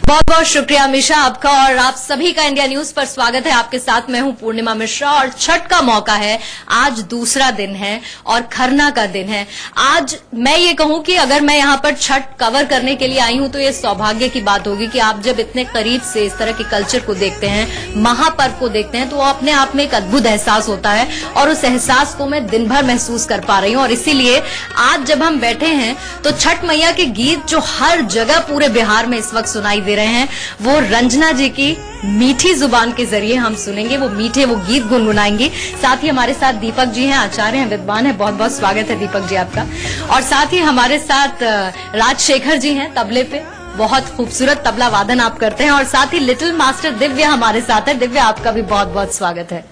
बहुत बहुत शुक्रिया मिशा आपका और आप सभी का इंडिया न्यूज पर स्वागत है। आपके साथ मैं हूं पूर्णिमा मिश्रा और छठ का मौका है। आज दूसरा दिन है और खरना का दिन है। आज मैं ये कहूं कि अगर मैं यहां पर छठ कवर करने के लिए आई हूं तो ये सौभाग्य की बात होगी कि आप जब इतने करीब से इस तरह के कल्चर को देखते हैं, महापर्व को देखते हैं, तो वो अपने आप में एक अद्भुत एहसास होता है और उस एहसास को मैं दिन भर महसूस कर पा रही हूं। और इसीलिए आज जब हम बैठे हैं तो छठ मैया के गीत जो हर जगह पूरे बिहार में इस वक्त सुनाई दे रहे हैं, वो रंजना जी की मीठी जुबान के जरिए हम सुनेंगे। वो मीठे वो गीत गुनगुनाएंगी। साथ ही हमारे साथ दीपक जी हैं, आचार्य हैं, विद्वान हैं। बहुत बहुत स्वागत है दीपक जी आपका। और साथ ही हमारे साथ राजशेखर जी हैं, तबले पे बहुत खूबसूरत तबला वादन आप करते हैं। और साथ ही लिटिल मास्टर दिव्या हमारे साथ है। दिव्या आपका भी बहुत बहुत स्वागत है।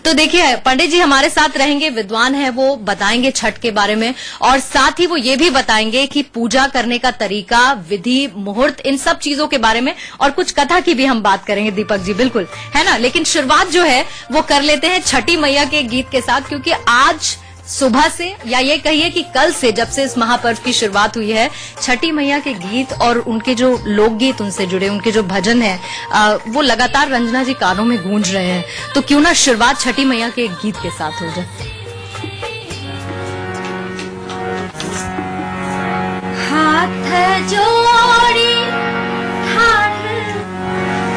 तो देखिए पंडित जी हमारे साथ रहेंगे, विद्वान है, वो बताएंगे छठ के बारे में और साथ ही वो ये भी बताएंगे कि पूजा करने का तरीका, विधि, मुहूर्त, इन सब चीजों के बारे में और कुछ कथा की भी हम बात करेंगे दीपक जी, बिल्कुल है ना। लेकिन शुरुआत जो है वो कर लेते हैं छठी मैया के गीत के साथ, क्योंकि आज सुबह से या ये कहिए कि कल से जब से इस महापर्व की शुरुआत हुई है, छठी मैया के गीत और उनके जो लोकगीत, उनसे जुड़े उनके जो भजन है वो लगातार रंजना जी कानों में गूंज रहे हैं। तो क्यों ना शुरुआत छठी मैया के एक गीत के साथ हो जाए। हाथ जोड़ी ठाठ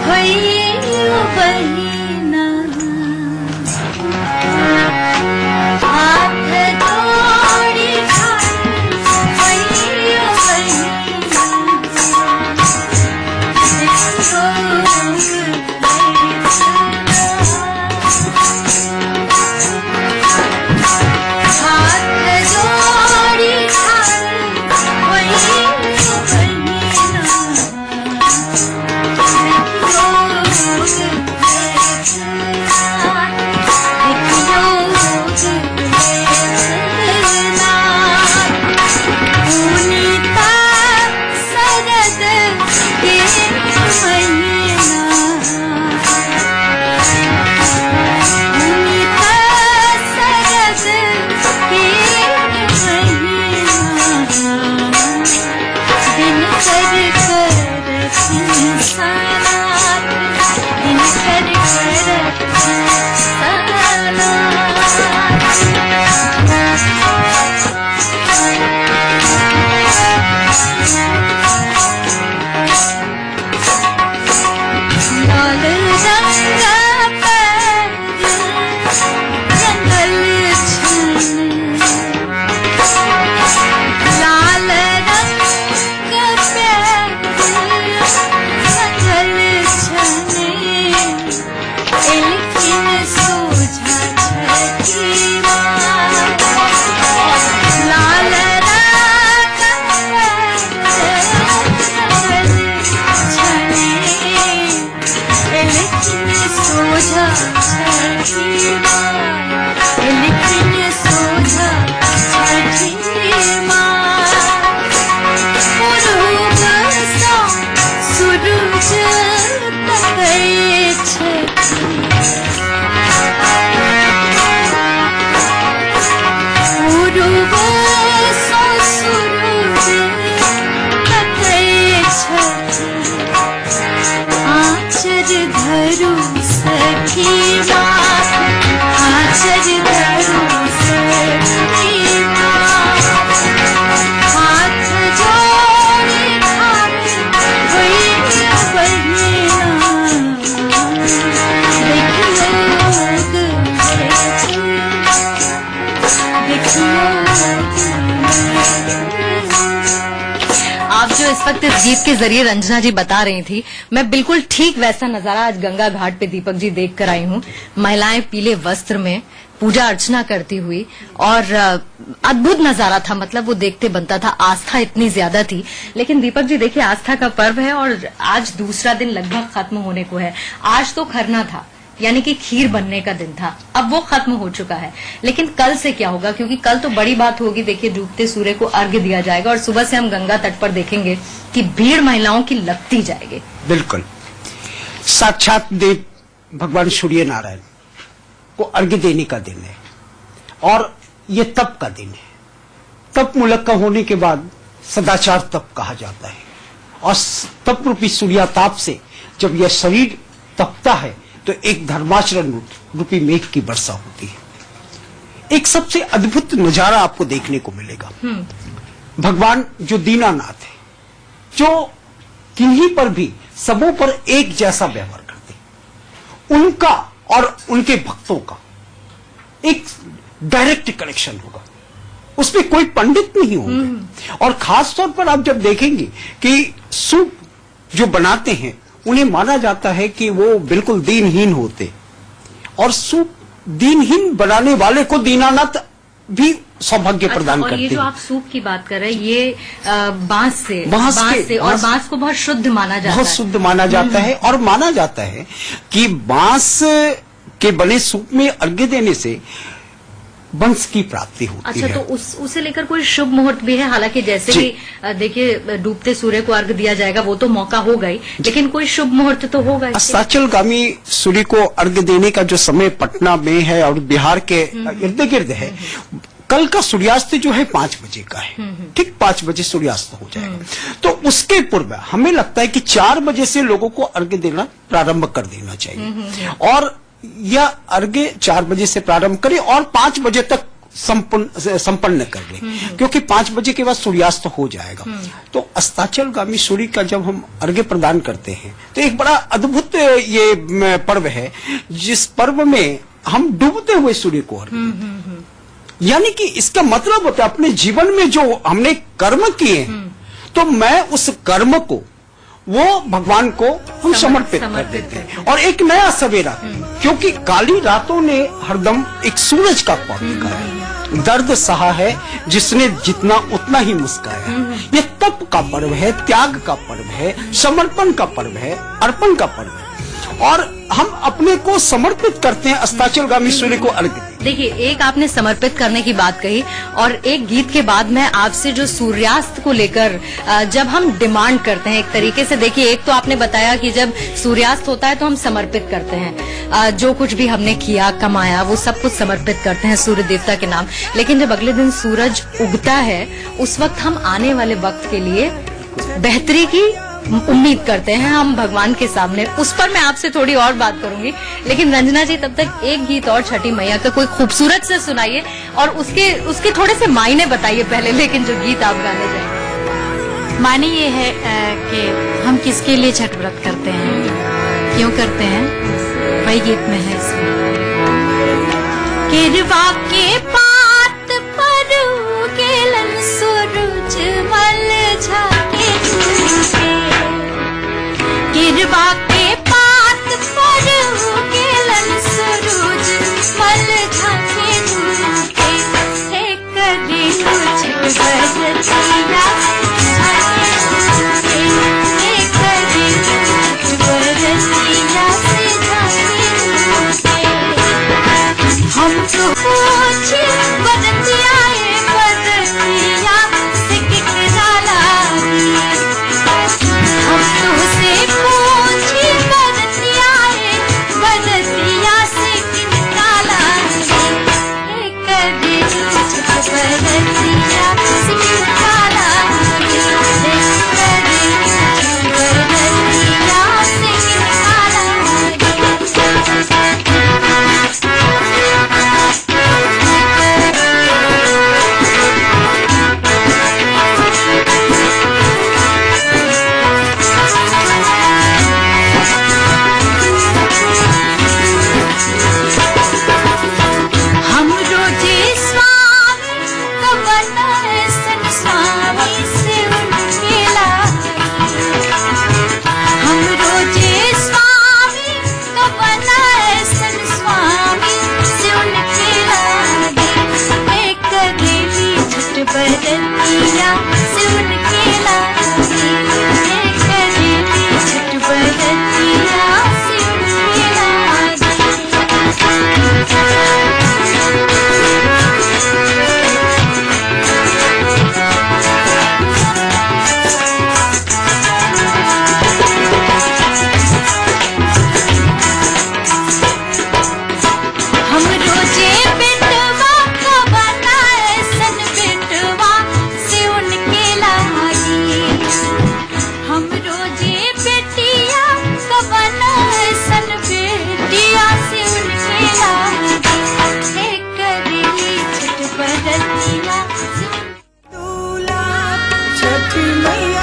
होई बहिना, इस वक्त इस गीत के जरिए रंजना जी बता रही थी, मैं बिल्कुल ठीक वैसा नजारा आज गंगा घाट पे दीपक जी देख कर आई हूँ। महिलाएं पीले वस्त्र में पूजा अर्चना करती हुई और अद्भुत नजारा था। मतलब वो देखते बनता था, आस्था इतनी ज्यादा थी। लेकिन दीपक जी देखिए, आस्था का पर्व है और आज दूसरा दिन लगभग खत्म होने को है। आज तो खरना था, यानी कि खीर बनने का दिन था, अब वो खत्म हो चुका है। लेकिन कल से क्या होगा, क्योंकि कल तो बड़ी बात होगी। देखिए डूबते सूर्य को अर्घ्य दिया जाएगा और सुबह से हम गंगा तट पर देखेंगे कि भीड़ महिलाओं की लगती जाएगी। बिल्कुल, साक्षात देव भगवान सूर्य नारायण को अर्घ्य देने का दिन है और ये तप का दिन है। तप मूलक का होने के बाद सदाचार तप कहा जाता है और तप रूपी सूर्याताप से जब यह शरीर तपता है तो एक धर्माचरण रूपी मेघ की वर्षा होती है। एक सबसे अद्भुत नजारा आपको देखने को मिलेगा। भगवान जो दीनानाथ है, जो किन्हीं पर भी सबों पर एक जैसा व्यवहार करते हैं, उनका और उनके भक्तों का एक डायरेक्ट कनेक्शन होगा, उसमें कोई पंडित नहीं होंगे। और खास तौर पर आप जब देखेंगे कि सूप जो बनाते हैं उन्हें माना जाता है कि वो बिल्कुल दीनहीन होते, और सूप दीनहीन बनाने वाले को दीनानाथ भी सौभाग्य प्रदान और करते ये जो हैं। आप सूप की बात कर रहे हैं, ये बांस से और बांस बांस को बहुत शुद्ध माना जाता बहुत है। शुद्ध माना जाता है, और माना जाता है कि बांस के बने सूप में अर्घ्य देने से वंश की प्राप्ति होती अच्छा, है। तो उसे लेकर कोई शुभ मुहूर्त भी है? हालांकि जैसे जी। कि देखिए डूबते सूर्य को अर्घ दिया जाएगा, वो तो मौका होगा ही, लेकिन कोई शुभ मुहूर्त तो होगा इसके? अस्ताचलगामी सूर्य को अर्घ्य देने का जो समय पटना में है और बिहार के इर्द गिर्द है, कल का सूर्यास्त जो है 5 बजे का है। ठीक 5 बजे सूर्यास्त हो जाएगा। तो उसके पूर्व हमें लगता है कि 4 बजे से लोगों को अर्घ्य देना प्रारंभ कर देना चाहिए, और यह अर्घ्य 4 बजे से प्रारंभ करें और 5 बजे तक संपन्न कर ले, क्योंकि 5 बजे के बाद सूर्यास्त हो जाएगा। तो अस्ताचलगामी सूर्य का जब हम अर्घ्य प्रदान करते हैं तो एक बड़ा अद्भुत ये पर्व है, जिस पर्व में हम डूबते हुए सूर्य को अर्घ्य देते हैं। यानी कि इसका मतलब होता है अपने जीवन में जो हमने कर्म किए हैं, तो मैं उस कर्म को, वो भगवान को हम समर्पित कर देते हैं, और एक नया सवेरा, क्योंकि काली रातों ने हरदम एक सूरज का पौध दिखाया, दर्द सहा है जिसने जितना उतना ही मुस्काया। ये तप का पर्व है, त्याग का पर्व है, समर्पण का पर्व है, अर्पण का पर्व है, और हम अपने को समर्पित करते हैं अस्ताचलगामी सूर्य को अर्घ्य। देखिए, एक आपने समर्पित करने की बात कही, और एक गीत के बाद मैं आपसे जो सूर्यास्त को लेकर जब हम डिमांड करते हैं एक तरीके से, देखिए एक तो आपने बताया कि जब सूर्यास्त होता है तो हम समर्पित करते हैं, जो कुछ भी हमने किया कमाया वो सब कुछ समर्पित करते हैं सूर्य देवता के नाम। लेकिन जब अगले दिन सूरज उगता है, उस वक्त हम आने वाले वक्त के लिए बेहतरी की उम्मीद करते हैं हम भगवान के सामने। उस पर मैं आपसे थोड़ी और बात करूंगी, लेकिन रंजना जी तब तक एक गीत और छठी मैया का कोई खूबसूरत से सुनाइए, और उसके थोड़े से मायने बताइए पहले, लेकिन जो गीत आप गाने जाएंगे। माने ये है कि हम किसके लिए छठ व्रत करते हैं, क्यों करते हैं, वही गीत में है इसमें। किरवा के पात पर उगेलन सूरज मल झाके झुके, किरवा के पात पर उगेलन सूरज मल झाके झुके, हे कदी कुछ बरतिया झाके झुके, हे कदी कुछ बरतिया से झाके झुके। हम तो पूछे बरतिया ए बरतिया से किकराला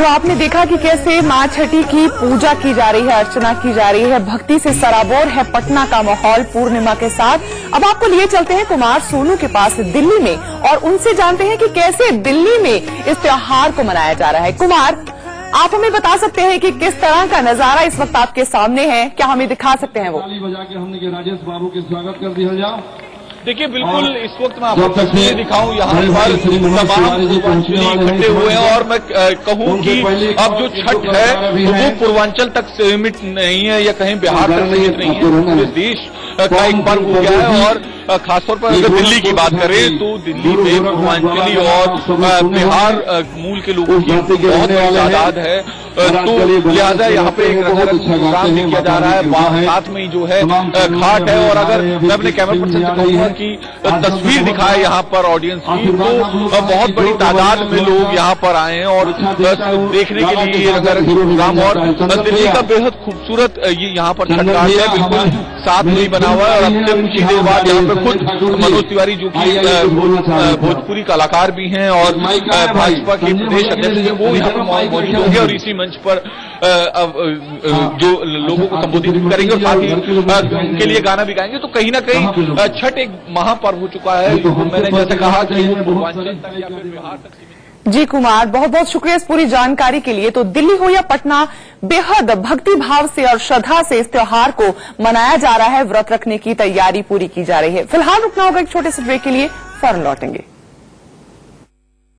तो आपने देखा कि कैसे मां छठी की पूजा की जा रही है, अर्चना की जा रही है, भक्ति से सराबोर है पटना का माहौल पूर्णिमा के साथ। अब आपको लिए चलते हैं कुमार सोनू के पास दिल्ली में और उनसे जानते हैं कि कैसे दिल्ली में इस त्योहार को मनाया जा रहा है। कुमार, आप हमें बता सकते हैं कि किस तरह का नजारा इस वक्त आपके सामने है, क्या हमें दिखा सकते हैं वो? ताली बजा के हमने राजेश बाबू के स्वागत कर दिया जाओ। देखिए, बिल्कुल इस वक्त मैं आपको तस्वीरें दिखाऊं, यहाँ पर तमाम पूर्वांचली इकट्ठे हुए हैं और मैं कहूं कि अब जो छठ है वो पूर्वांचल तक सीमित नहीं है या कहीं बिहार तक सीमित नहीं है, पूरे देश का एक पर्व हो गया है। और खासतौर पर अगर दिल्ली की बात करें तो दिल्ली में पूर्वांचली और बिहार मूल के लोगों की बहुत बड़ी तादाद है, तो लिहाजा यहाँ पे एक रंगारंग प्रोग्राम भी किया जा रहा है। साथ में ही जो है घाट है, और अगर मैं अपने कैमरा पर्सन से कहूंगा कि तस्वीर दिखाए यहाँ पर ऑडियंस की, तो बहुत बड़ी तादाद में लोग यहाँ पर आए हैं और देखने के लिए ये रंगारंग प्रोग्राम। और दिल्ली का बेहद खूबसूरत ये यहाँ पर छठ घाट है, बिल्कुल साथ में ही बना हुआ है। और अब से कुछ ही देर बाद यहाँ पे खुद मनोज तिवारी जो कि भोजपुरी कलाकार भी हैं और भाजपा के प्रदेश अध्यक्ष हैं, वो यहाँ पर मौजूद होंगे और इसी मंच पर जो लोगों को संबोधित करेंगे और साथ ही उनके लिए गाना भी गाएंगे। तो कहीं ना कहीं छठ एक महापर्व हो चुका है, मैंने जैसे कहा कि पूर्वांचल तक या फिर बिहार तक। जी कुमार, बहुत बहुत शुक्रिया इस पूरी जानकारी के लिए। तो दिल्ली हो या पटना, बेहद भक्ति भाव से और श्रद्धा से इस त्योहार को मनाया जा रहा है, व्रत रखने की तैयारी पूरी की जा रही है। फिलहाल रुकना होगा एक छोटे से ब्रेक के लिए, फौरन लौटेंगे।